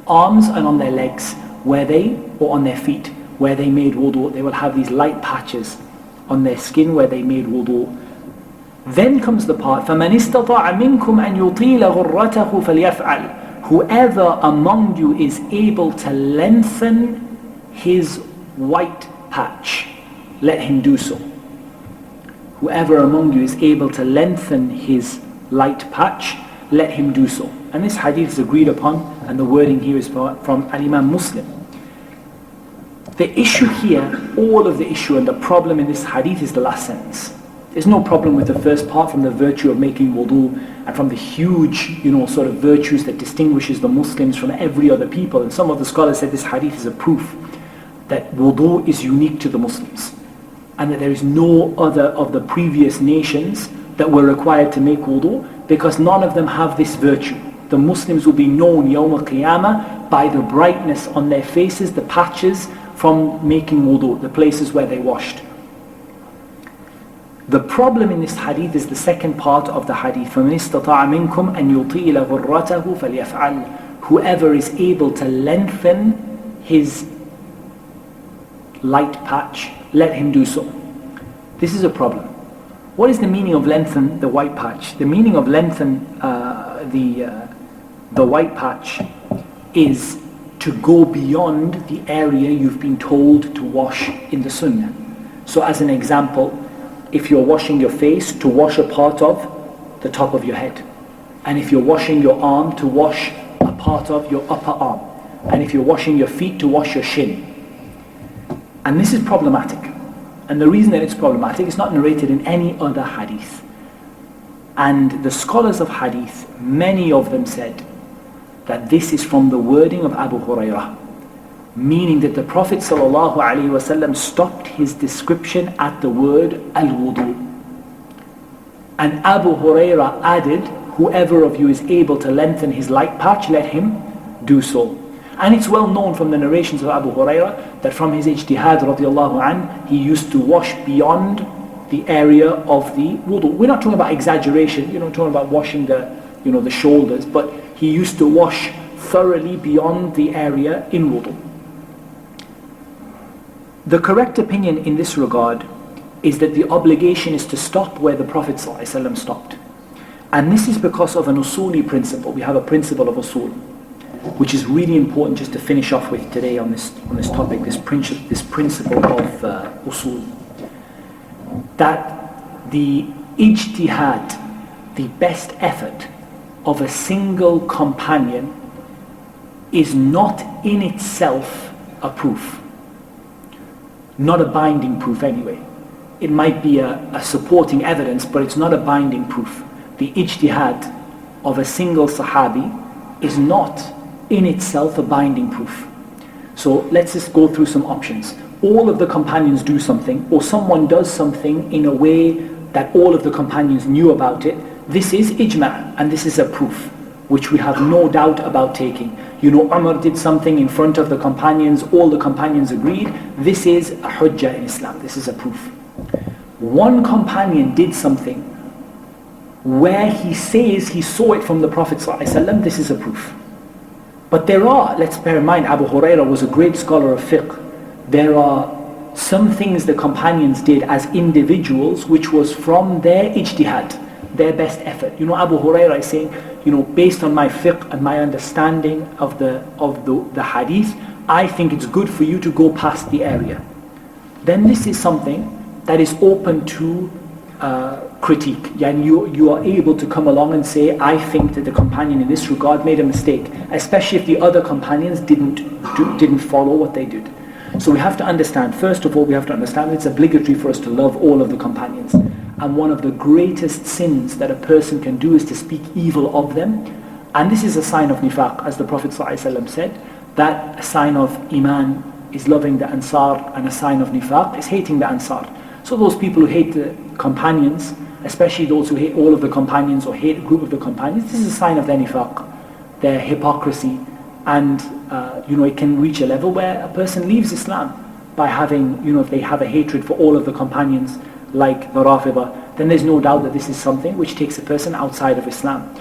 Speaker 1: arms and on their legs, or on their feet, where they made wudu. They will have these light patches on their skin where they made wudu. Then comes the part, فَمَنِ اسْتَطَاعَ مِنْكُمْ أَنْ يُطِيلَ غُرَّتَهُ فَلْيَفْعَلْ. Whoever among you is able to lengthen his white patch, let him do so. Whoever among you is able to lengthen his light patch, let him do so. And this hadith is agreed upon, and the wording here is from Al-Imam Muslim. The issue here, all of the issue and the problem in this hadith is the last sentence. There's no problem with the first part, from the virtue of making wudu and from the huge, sort of virtues that distinguishes the Muslims from every other people. And some of the scholars said this hadith is a proof that wudu is unique to the Muslims, and that there is no other of the previous nations that were required to make wudu, because none of them have this virtue. The Muslims will be known Yawm al-Qiyamah by the brightness on their faces, the patches from making wudu, the places where they washed. The problem in this hadith is the second part of the hadith. فَمَنِ اسْتَطَاعَ مِنْكُمْ أَنْ يُطِيلَ غُرَّتَهُ فَلْيَفْعَلْ. Whoever is able to lengthen his light patch, let him do so. This is a problem. What is the meaning of lengthen the white patch? The meaning of lengthen the white patch is to go beyond the area you've been told to wash in the sunnah. So as an example, if you're washing your face, to wash a part of the top of your head. And if you're washing your arm, to wash a part of your upper arm. And if you're washing your feet, to wash your shin. And this is problematic. And the reason that it's problematic is not narrated in any other hadith. And the scholars of hadith, many of them said that this is from the wording of Abu Hurairah, meaning that the Prophet ﷺ stopped his description at the word al-wudu. And Abu Hurairah added, whoever of you is able to lengthen his light patch, let him do so. And it's well known from the narrations of Abu Hurairah that from his ijtihad radiallahu anh, he used to wash beyond the area of the wudu. We're not talking about exaggeration, talking about washing the shoulders, but he used to wash thoroughly beyond the area in wudu. The correct opinion in this regard is that the obligation is to stop where the Prophet ﷺ stopped. And this is because of an usuli principle. We have a principle of usul, which is really important just to finish off with today on this topic, this principle of usul. That the ijtihad, the best effort of a single companion is not in itself a proof. Not a binding proof anyway. It might be a supporting evidence, but it's not a binding proof. The ijtihad of a single sahabi is not in itself a binding proof. So let's just go through some options. All of the companions do something, or someone does something in a way that all of the companions knew about it. This is ijma', and this is a proof which we have no doubt about taking. Umar did something in front of the companions, all the companions agreed. This is a hujjah in Islam, this is a proof. One companion did something where he says he saw it from the Prophet ﷺ, this is a proof. But there are, let's bear in mind, Abu Hurairah was a great scholar of fiqh. There are some things the companions did as individuals which was from their ijtihad, their best effort. Abu Hurairah is saying, based on my fiqh and my understanding of the hadith, I think it's good for you to go past the area. Then this is something that is open to critique. And you are able to come along and say, I think that the companion in this regard made a mistake, especially if the other companions didn't follow what they did. So we have to understand, first of all, it's obligatory for us to love all of the companions. And one of the greatest sins that a person can do is to speak evil of them. And this is a sign of nifaq, as the Prophet ﷺ said, that a sign of iman is loving the ansar, and a sign of nifaq is hating the ansar. So those people who hate the companions especially those who hate all of the companions or hate a group of the companions, this is a sign of their nifaq, their hypocrisy, and it can reach a level where a person leaves Islam by having, if they have a hatred for all of the companions like the Rafidah, then there's no doubt that this is something which takes a person outside of Islam.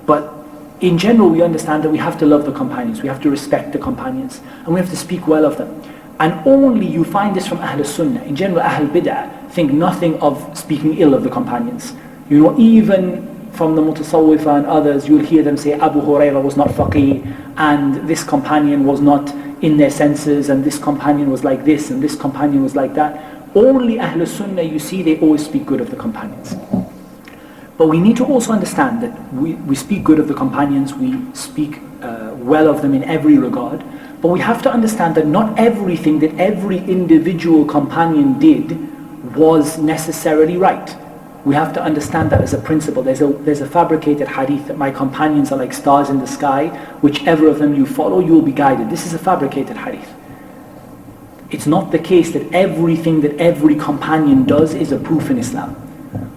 Speaker 1: But in general, we understand that we have to love the companions, we have to respect the companions, and we have to speak well of them. And only you find this from Ahl Sunnah. In general, Ahl Bid'ah think nothing of speaking ill of the companions. Even from the Mutasawwifa and others, you'll hear them say Abu Hurairah was not faqih, and this companion was not in their senses, and this companion was like this, and this companion was like that. Only Ahl Sunnah, you see, they always speak good of the companions. But we need to also understand that we speak good of the companions, we speak well of them in every regard, but we have to understand that not everything that every individual companion did was necessarily right. We have to understand that as a principle. There's a fabricated hadith that my companions are like stars in the sky, whichever of them you follow, you will be guided. This is a fabricated hadith. It's not the case that everything that every companion does is a proof in Islam.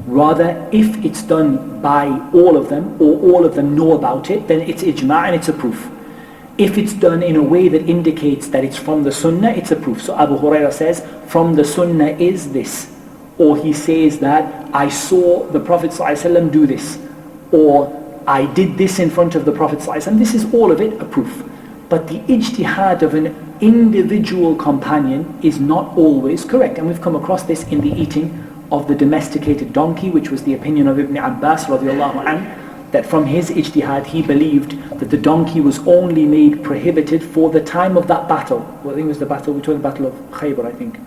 Speaker 1: Rather, if it's done by all of them, or all of them know about it, then it's ijma' and it's a proof. If it's done in a way that indicates that it's from the sunnah, it's a proof. So Abu Hurairah says, from the sunnah is this. Or he says that, I saw the Prophet ﷺ do this. Or, I did this in front of the Prophet ﷺ. This is all of it a proof. But the ijtihad of an individual companion is not always correct. And we've come across this in the eating of the domesticated donkey, which was the opinion of Ibn Abbas radiallahu anhu, that from his ijtihad he believed that the donkey was only made prohibited for the time of that battle. Well, I think it was the battle, we told the battle of Khaybar, I think,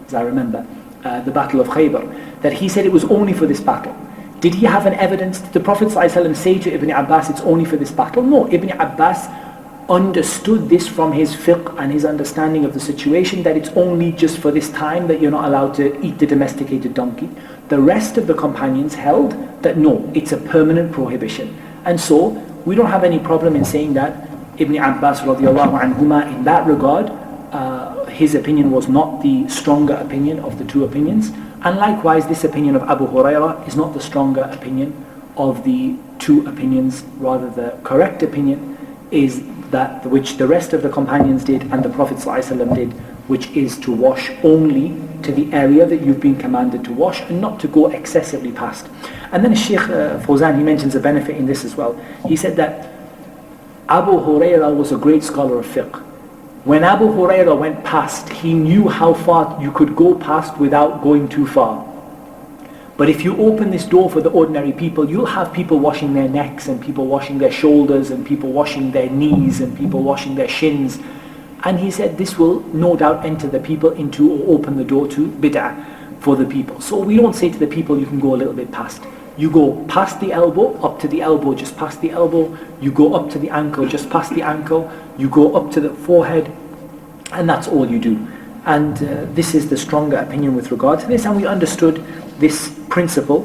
Speaker 1: as I remember, the battle of Khaybar, that he said it was only for this battle. Did he have an evidence? Did the Prophet ﷺ say to Ibn Abbas, it's only for this battle? No, Ibn Abbas understood this from his fiqh and his understanding of the situation, that it's only just for this time that you're not allowed to eat the domesticated donkey. The rest of the companions held that no, it's a permanent prohibition. And so, we don't have any problem in saying that Ibn Abbas radiallahu anhuma, in that regard, his opinion was not the stronger opinion of the two opinions. And likewise, this opinion of Abu Hurairah is not the stronger opinion of the two opinions. Rather, the correct opinion is that which the rest of the companions did and the Prophet ﷺ did, which is to wash only to the area that you've been commanded to wash and not to go excessively past. And then Shaykh Fawzan, he mentions a benefit in this as well. He said that Abu Hurairah was a great scholar of fiqh. When Abu Hurairah went past, he knew how far you could go past without going too far. But if you open this door for the ordinary people, you'll have people washing their necks, and people washing their shoulders, and people washing their knees, and people washing their shins. And he said this will no doubt enter the people into, or open the door to bid'ah for the people. So we don't say to the people, you can go a little bit past. You go past the elbow, up to the elbow, just past the elbow. You go up to the ankle, just past the ankle. You go up to the forehead, and that's all you do. And this is the stronger opinion with regard to this. And we understood this principle,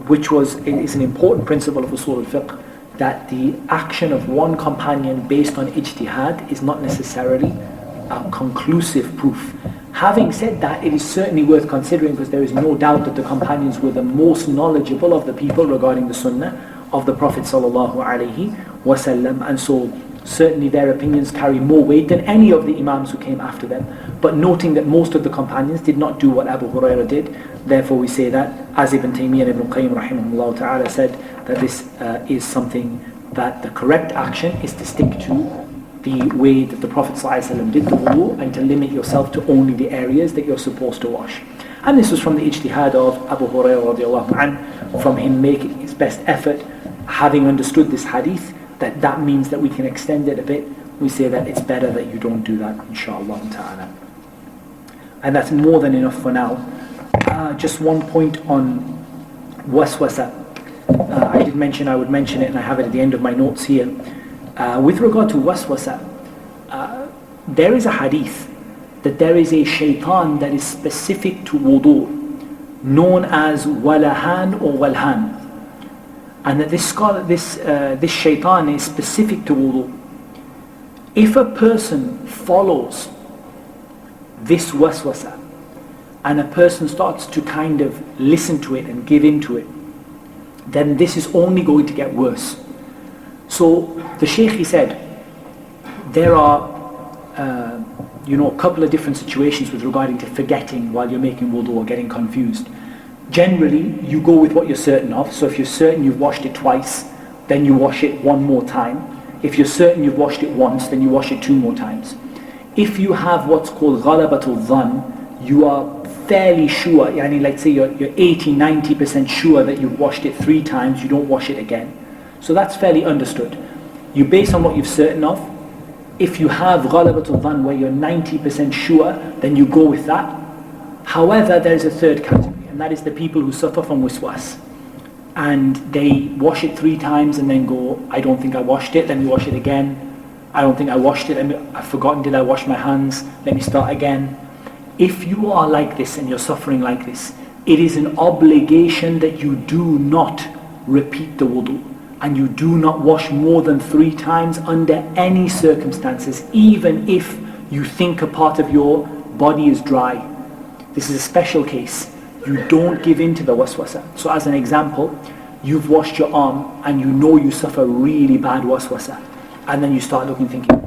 Speaker 1: which is an important principle of usul al-fiqh, that the action of one companion based on ijtihad is not necessarily a conclusive proof. Having said that, it is certainly worth considering, because there is no doubt that the companions were the most knowledgeable of the people regarding the sunnah of the Prophet sallallahu alaihi wasallam, and so certainly their opinions carry more weight than any of the imams who came after them. But noting that most of the companions did not do what Abu Hurairah did, therefore we say that, as Ibn Taymiyyah and Ibn Qayyim rahimahullah ta'ala said, that this is something that the correct action is to stick to the way that the Prophet ﷺ did the wudu, and to limit yourself to only the areas that you're supposed to wash. And this was from the ijtihad of Abu Hurairah radiallahu anhu, from him making his best effort, having understood this hadith, that means that we can extend it a bit. We say that it's better that you don't do that, inshaAllah ta'ala. And that's more than enough for now. Just one point on waswasa. I did mention I would mention it, and I have it at the end of my notes here. With regard to waswasa, there is a hadith that there is a shaitan that is specific to wudu, known as walahan or walhan, and that this shaitan is specific to wudu. If a person follows this waswasa and a person starts to kind of listen to it and give into it, then this is only going to get worse. So the Shaykh, he said, there are a couple of different situations with regarding to forgetting while you're making wudu or getting confused. Generally, you go with what you're certain of. So if you're certain you've washed it twice, then you wash it one more time. If you're certain you've washed it once, then you wash it 2 more times. If you have what's called ghalabatul dhann, you are fairly sure, yani let's say you're 80-90% sure that you've washed it 3 times, you don't wash it again. So that's fairly understood. You base on what you're certain of. If you have ghalabatul dhann where you're 90% sure, then you go with that. However, there's a third category, and that is the people who suffer from wiswas. And they wash it 3 times and then go, I don't think I washed it, let me wash it again. I don't think I washed it, I've forgotten, did I wash my hands? Let me start again. If you are like this and you're suffering like this, it is an obligation that you do not repeat the wudu. And you do not wash more than 3 times under any circumstances, even if you think a part of your body is dry. This is a special case. You don't give in to the waswasa. So as an example, you've washed your arm and you know you suffer really bad waswasa. And then you start looking, thinking,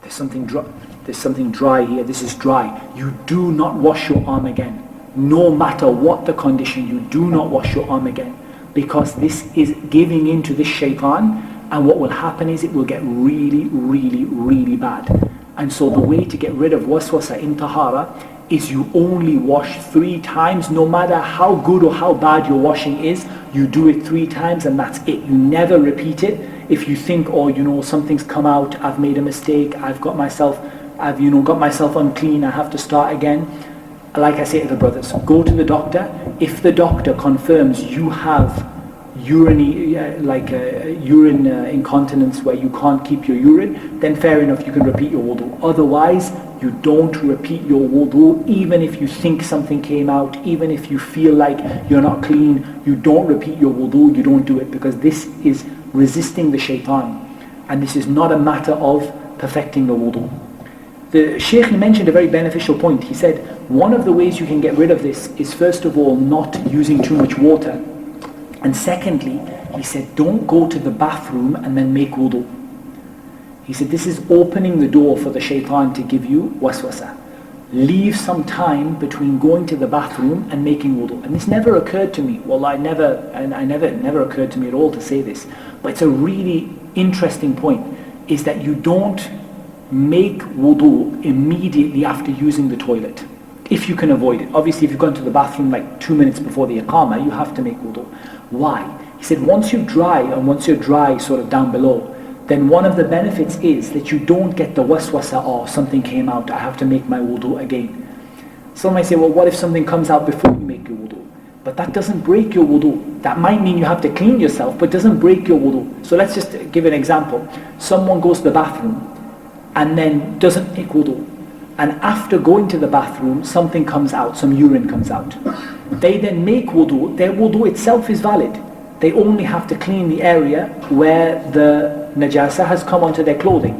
Speaker 1: there's something dry here, this is dry. You do not wash your arm again. No matter what the condition, you do not wash your arm again. Because this is giving in to this shaitan, and what will happen is it will get really, really, really bad. And so the way to get rid of waswasa in tahara is you only wash 3 times, no matter how good or how bad your washing is, you do it 3 times and that's it. You never repeat it. If you think, something's come out, I've made a mistake, I've got myself unclean, I have to start again. Like I say to the brothers, go to the doctor. If the doctor confirms you have urine incontinence where you can't keep your urine, then fair enough, you can repeat your wudu. Otherwise, you don't repeat your wudu, even if you think something came out, even if you feel like you're not clean, you don't repeat your wudu, you don't do it, because this is resisting the shaitan. And this is not a matter of perfecting the wudu. The Shaykh mentioned a very beneficial point. He said, one of the ways you can get rid of this is first of all not using too much water. And secondly, he said, don't go to the bathroom and then make wudu. He said, this is opening the door for the shaitan to give you waswasa. Leave some time between going to the bathroom and making wudu. And this never occurred to me. Well, it never occurred to me at all to say this. But it's a really interesting point, is that you don't make wudu immediately after using the toilet, if you can avoid it. Obviously, if you've gone to the bathroom like 2 minutes before the iqamah, you have to make wudu. Why? He said, once you're dry sort of down below, then one of the benefits is that you don't get the waswasa, or something came out, I have to make my wudu again. Some might say, well, what if something comes out before you make your wudu? But that doesn't break your wudu. That might mean you have to clean yourself, but doesn't break your wudu. So let's just give an example. Someone goes to the bathroom and then doesn't make wudu. And after going to the bathroom, something comes out, some urine comes out. They then make wudu. Their wudu itself is valid. They only have to clean the area where the najasa has come onto their clothing.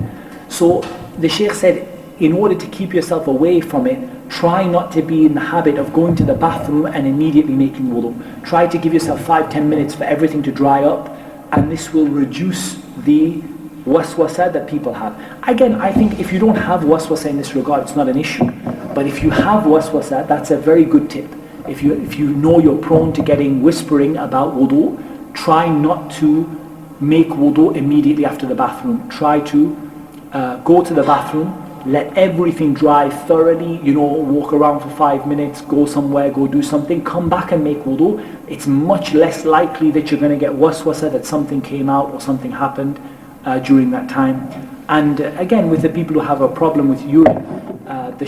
Speaker 1: So the Shaykh said, in order to keep yourself away from it, try not to be in the habit of going to the bathroom and immediately making wudu. Try to give yourself 5-10 minutes for everything to dry up, and this will reduce the waswasa that people have. Again, I think if you don't have waswasa in this regard, it's not an issue. But if you have waswasa, that's a very good tip. If you know you're prone to getting whispering about wudu, try not to make wudu immediately after the bathroom. Try to go to the bathroom, let everything dry thoroughly, walk around for 5 minutes, go somewhere, go do something, come back and make wudu. It's much less likely that you're going to get waswasa, that something came out or something happened during that time. And again, with the people who have a problem with urine,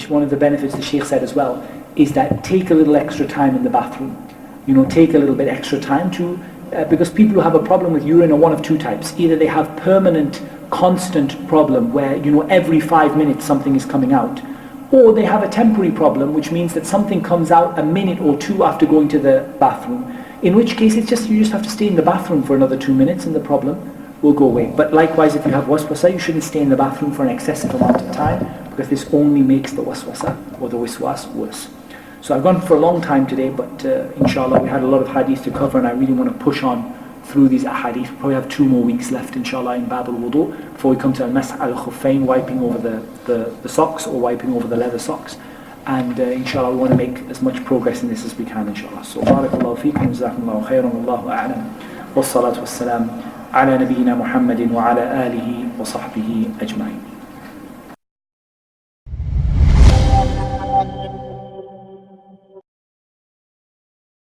Speaker 1: one of the benefits the Shaykh said as well is that take a little extra time in the bathroom. Take a little bit extra time to, because people who have a problem with urine are one of 2 types. Either they have permanent, constant problem where every 5 minutes something is coming out, or they have a temporary problem, which means that something comes out a minute or 2 after going to the bathroom. In which case, you just have to stay in the bathroom for another 2 minutes, and the problem will go away. But likewise, if you have waswasa, you shouldn't stay in the bathroom for an excessive amount of time, because this only makes the waswasa or the wiswas worse. So I've gone for a long time today, but inshallah we had a lot of hadith to cover, and I really want to push on through these ahadith. We probably have 2 more weeks left inshallah in Bab al-Wudu before we come to al-Masah al-Khuffayn, wiping over the socks or wiping over the leather socks. And inshallah we want to make as much progress in this as we can inshallah. So barakallahu feekum, jazakumullahu khairan, wallahu a'lam, wassalatu wassalam ala nabiyyina Muhammadin wa ala alihi wa sahbihi ajma'in.